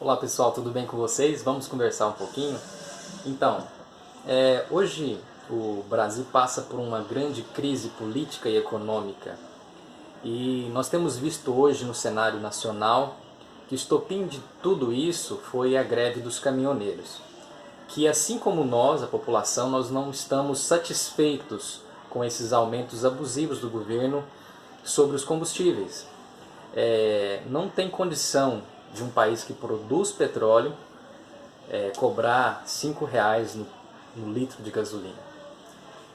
Olá pessoal, tudo bem com vocês? Vamos conversar um pouquinho? Então, hoje o Brasil passa por uma grande crise política e econômica e nós temos visto hoje no cenário nacional que o estopim de tudo isso foi a greve dos caminhoneiros, que assim como nós, a população, nós não estamos satisfeitos com esses aumentos abusivos do governo sobre os combustíveis. Não tem condição de um país que produz petróleo cobrar R$ 5 no litro de gasolina.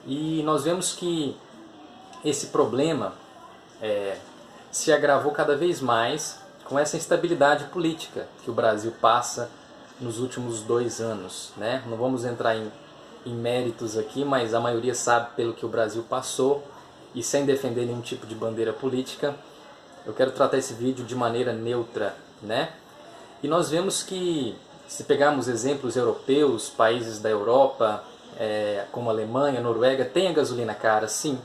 E nós vemos que esse problema se agravou cada vez mais com essa instabilidade política que o Brasil passa nos últimos 2 anos. Né? Não vamos entrar em méritos aqui, mas a maioria sabe pelo que o Brasil passou, e sem defender nenhum tipo de bandeira política, eu quero tratar esse vídeo de maneira neutra, né? E nós vemos que, se pegarmos exemplos europeus, países da Europa, como a Alemanha, Noruega, tem a gasolina cara, sim.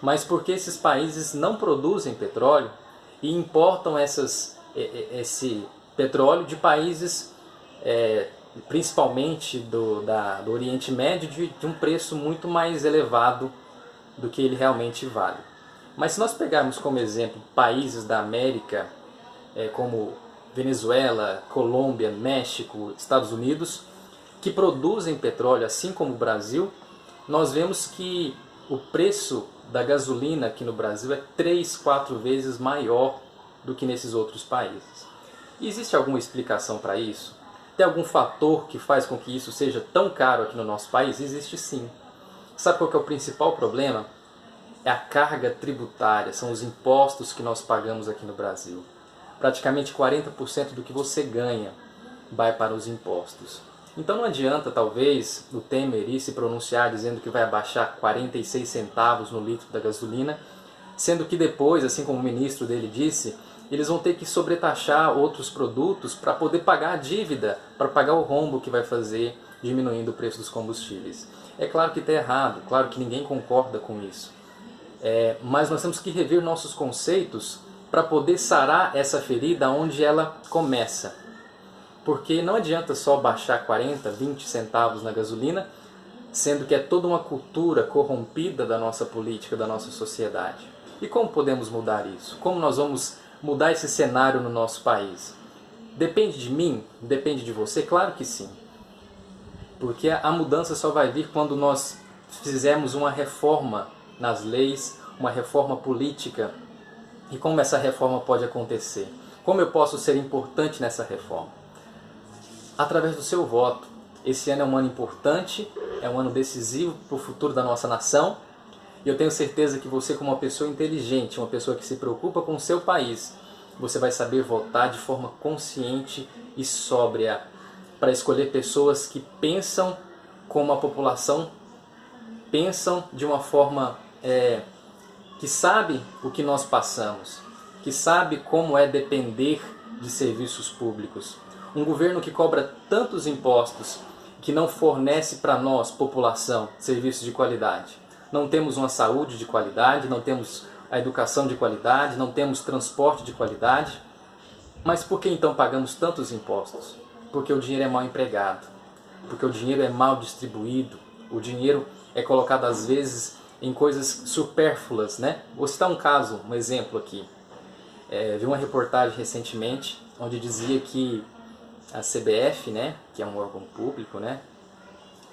Mas porque esses países não produzem petróleo e importam esse petróleo de países, principalmente do Oriente Médio, de um preço muito mais elevado do que ele realmente vale. Mas se nós pegarmos como exemplo países da América, como Venezuela, Colômbia, México, Estados Unidos, que produzem petróleo assim como o Brasil, nós vemos que o preço da gasolina aqui no Brasil é 3, 4 vezes maior do que nesses outros países. E existe alguma explicação para isso? Tem algum fator que faz com que isso seja tão caro aqui no nosso país? Existe sim. Sabe qual que é o principal problema? É a carga tributária, são os impostos que nós pagamos aqui no Brasil. Praticamente 40% do que você ganha vai para os impostos. Então não adianta, talvez, o Temer ir se pronunciar dizendo que vai abaixar 46 centavos no litro da gasolina, sendo que depois, assim como o ministro dele disse, eles vão ter que sobretaxar outros produtos para poder pagar a dívida, para pagar o rombo que vai fazer diminuindo o preço dos combustíveis. É claro que está errado, claro que ninguém concorda com isso. Mas nós temos que rever nossos conceitos para poder sarar essa ferida onde ela começa. Porque não adianta só baixar 40, 20 centavos na gasolina, sendo que é toda uma cultura corrompida da nossa política, da nossa sociedade. E como podemos mudar isso? Como nós vamos mudar esse cenário no nosso país? Depende de mim? Depende de você? Claro que sim. Porque a mudança só vai vir quando nós fizermos uma reforma nas leis, uma reforma política. E como essa reforma pode acontecer? Como eu posso ser importante nessa reforma? Através do seu voto. Esse ano é um ano importante, é um ano decisivo para o futuro da nossa nação. E eu tenho certeza que você, como uma pessoa inteligente, uma pessoa que se preocupa com o seu país, você vai saber votar de forma consciente e sóbria para escolher pessoas que pensam como a população, pensam de uma forma que sabe o que nós passamos, que sabe como é depender de serviços públicos. Um governo que cobra tantos impostos, que não fornece para nós, população, serviços de qualidade. Não temos uma saúde de qualidade, não temos a educação de qualidade, não temos transporte de qualidade. Mas por que então pagamos tantos impostos? Porque o dinheiro é mal empregado, porque o dinheiro é mal distribuído, o dinheiro é colocado às vezes em coisas supérfluas, né? Vou citar um exemplo aqui. Vi uma reportagem recentemente onde dizia que a CBF, né, que é um órgão público, né,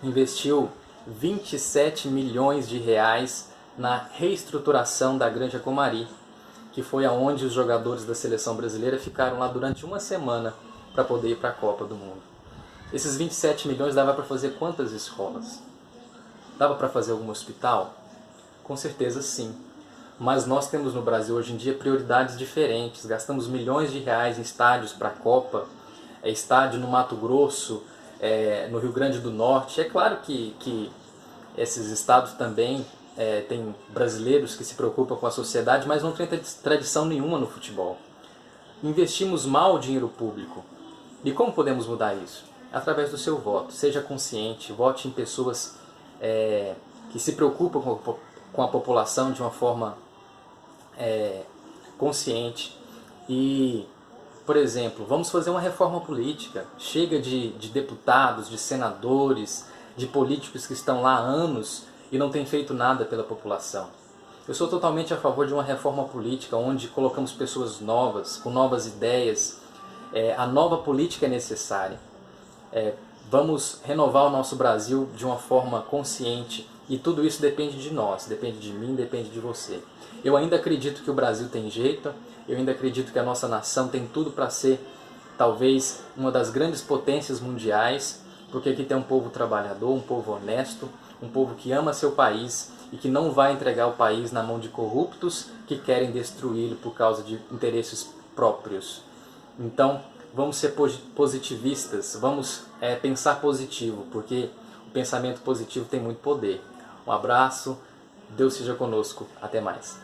investiu 27 milhões de reais na reestruturação da Granja Comari, que foi aonde os jogadores da seleção brasileira ficaram lá durante uma semana para poder ir para a Copa do Mundo. Esses 27 milhões dava para fazer quantas escolas? Dava para fazer algum hospital? Com certeza sim. Mas nós temos no Brasil hoje em dia prioridades diferentes. Gastamos milhões de reais em estádios para a Copa, estádio no Mato Grosso, no Rio Grande do Norte. É claro que esses estados também têm brasileiros que se preocupam com a sociedade, mas não tem tradição nenhuma no futebol. Investimos mal o dinheiro público. E como podemos mudar isso? Através do seu voto. Seja consciente, vote em pessoas que se preocupam com a população de uma forma consciente. E Por exemplo, vamos fazer uma reforma política. Chega de deputados, de senadores, de políticos que estão lá há anos e não têm feito nada pela população. Eu sou totalmente a favor de uma reforma política onde colocamos pessoas novas, com novas ideias. A nova política é necessária. Vamos renovar o nosso Brasil de uma forma consciente e tudo isso depende de nós, depende de mim, depende de você. Eu ainda acredito que o Brasil tem jeito, eu ainda acredito que a nossa nação tem tudo para ser talvez uma das grandes potências mundiais, porque aqui tem um povo trabalhador, um povo honesto, um povo que ama seu país e que não vai entregar o país na mão de corruptos que querem destruí-lo por causa de interesses próprios. Então, vamos ser positivistas, vamos pensar positivo, porque o pensamento positivo tem muito poder. Um abraço, Deus seja conosco, até mais.